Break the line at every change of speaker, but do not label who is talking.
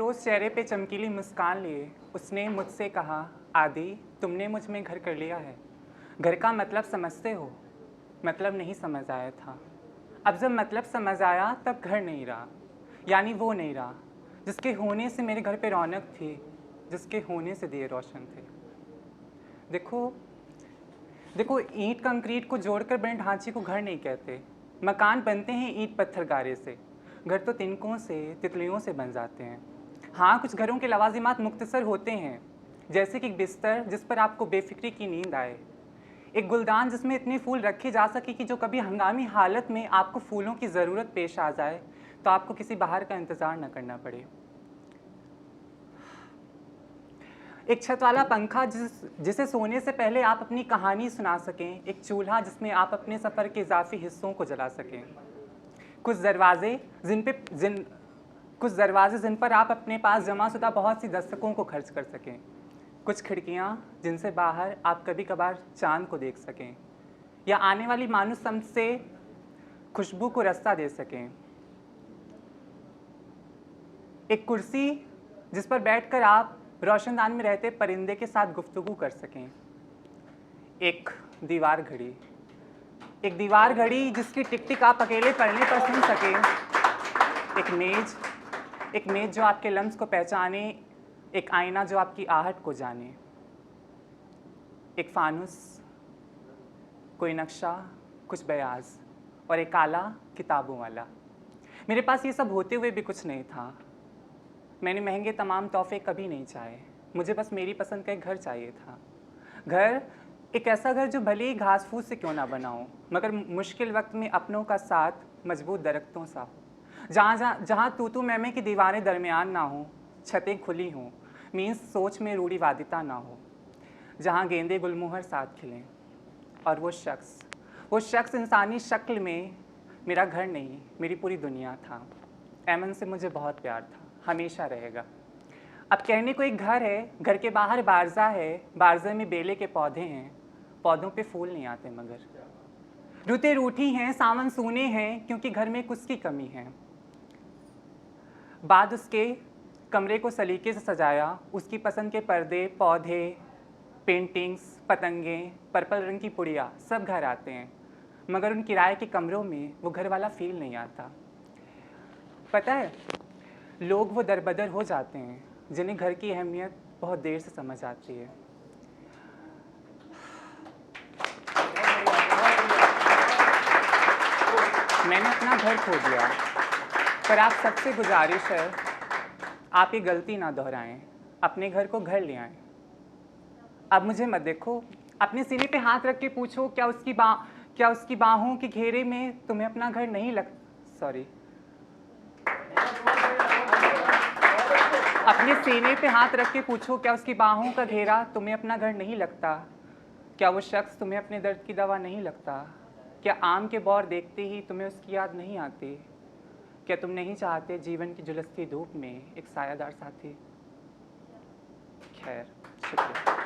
अफरोज़ चेहरे पे चमकीली मुस्कान लिए उसने मुझसे कहा, आदि तुमने मुझ में घर कर लिया है। घर का मतलब समझते हो? मतलब नहीं समझ आया था। अब जब मतलब समझ आया तब घर नहीं रहा, यानी वो नहीं रहा जिसके होने से मेरे घर पे रौनक थी, जिसके होने से दिए रोशन थे। देखो देखो ईंट कंक्रीट को जोड़कर बने ढांचे को घर नहीं कहते। मकान बनते हैं ईंट पत्थर गारे से। घर तो तिनकों से, तितलियों से बन जाते हैं। हाँ, कुछ घरों के लवाजिमात मुख्तसर होते हैं, जैसे कि एक बिस्तर जिस पर आपको बेफिक्री की नींद आए, एक गुलदान जिसमें इतने फूल रखे जा सके कि जो कभी हंगामी हालत में आपको फूलों की ज़रूरत पेश आ जाए तो आपको किसी बाहर का इंतज़ार न करना पड़े, एक छत वाला पंखा जिसे सोने से पहले आप अपनी कहानी सुना सकें, एक चूल्हा जिसमें आप अपने सफ़र के इजाफी हिस्सों को जला सकें, कुछ दरवाजे जिन पर आप अपने पास जमाशुदा बहुत सी दस्तकों को खर्च कर सकें, कुछ खिड़कियाँ जिनसे बाहर आप कभी कभार चांद को देख सकें या आने वाली मानुस समझ से खुशबू को रास्ता दे सकें, एक कुर्सी जिस पर बैठकर आप रोशनदान में रहते परिंदे के साथ गुफ्तगू कर सकें, एक दीवार घड़ी जिसकी टिक टिक आप अकेले पढ़ने पर सुन सकें, एक मेज जो आपके लम्स को पहचाने, एक आईना जो आपकी आहट को जाने, एक फानुस, कोई नक्शा, कुछ बयाज और एक काला किताबों वाला। मेरे पास ये सब होते हुए भी कुछ नहीं था। मैंने महंगे तमाम तोहफे कभी नहीं चाहे, मुझे बस मेरी पसंद का एक घर चाहिए था। घर, एक ऐसा घर जो भले ही घास फूस से क्यों ना बना हो, मगर मुश्किल वक्त में अपनों का साथ मजबूत दरख्तों सा हो, जहाँ तू मैं की दीवारें दरमियान ना हो, छतें खुली हों, मीन्स सोच में रूढ़िवादिता ना हो, जहाँ गेंदे गुलमोहर साथ खिलें। और वो शख्स इंसानी शक्ल में मेरा घर नहीं, मेरी पूरी दुनिया था। ऐमन से मुझे बहुत प्यार था, हमेशा रहेगा। अब कहने को एक घर है, घर के बाहर बारजा है, बारजे में बेले के पौधे हैं, पौधों पे फूल नहीं आते मगर रुते रूठी हैं, सावन सूने हैं, क्योंकि घर में कुछ की कमी है। बाद उसके कमरे को सलीके से सजाया, उसकी पसंद के पर्दे, पौधे, पेंटिंग्स, पतंगें, पर्पल रंग की पुड़िया सब घर आते हैं, मगर उन किराए के कमरों में वो घर वाला फील नहीं आता। पता है, लोग वो दरबदर हो जाते हैं जिन्हें घर की अहमियत बहुत देर से समझ आती है। मैंने अपना घर खो दिया, पर आप सबसे गुजारिश है, आप ये गलती ना दोहराएं, अपने घर को घर ले आएं। अब मुझे मत देखो, अपने सीने पे हाथ रख के पूछो, क्या उसकी बाहों के घेरे में तुम्हें अपना घर नहीं लग सॉरी अपने सीने पे हाथ रख के पूछो, क्या उसकी बाहों का घेरा तुम्हें अपना घर नहीं लगता? क्या वो शख्स तुम्हें अपने दर्द की दवा नहीं लगता? क्या आम के बौर देखते ही तुम्हें उसकी याद नहीं आती? क्या तुम नहीं चाहते जीवन की झुलसती धूप में एक सायादार साथी? खैर, शुक्रिया।